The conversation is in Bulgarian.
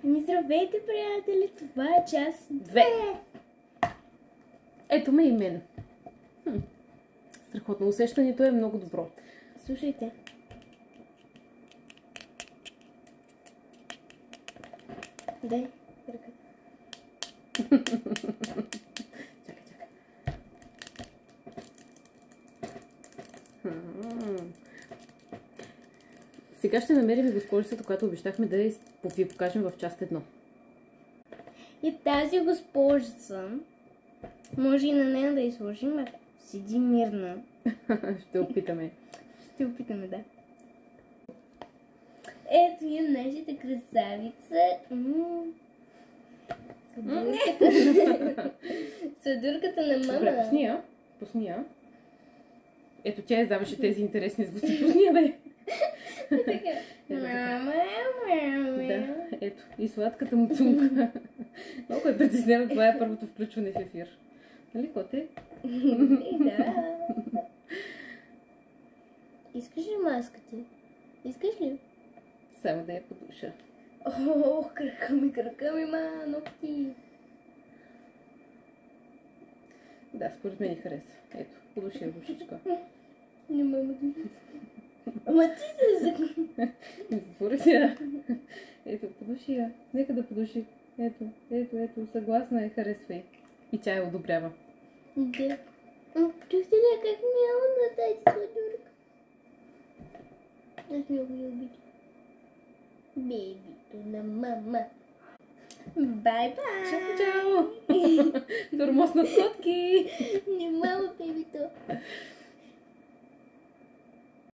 Здравейте, приятели, това е част 2. Ето ме и мен. Страхотно. Усещането е много добро. Слушайте. Дай ръката. Чакай. Сега ще намерим и госпожицата, която обещахме да ви покажем в част 1. И тази госпожица, може и на нея да изложим, ако седи мирна. Ще опитаме. Ще опитаме, да. Ето и нашата красавица. Сладурката на мама. Добре, пусни я. Ето тя издаваше тези интересни звуци. Пусни я, бе. Да, ето. И сладката му цунка. Много е притеснена. Това е първото включване в ефир. Нали, коте? Да. Искаш ли маската? Искаш ли? Само да я подуша. О, крака ми, ногти. Да, според мен и харесва. Ето, подуши я душичка. Не мама да. Ама ти се закъм. Затвори си я. Ето, подуши я. Нека да подуши. Ето, съгласна е, харесва й. И тя я одобрява. Да. Чухте ли как мяла на тази сладурка? Аз много я обичам. Бебито на мама. Бай-бай! Чао! Тормоз на котки! Не мама, бебито.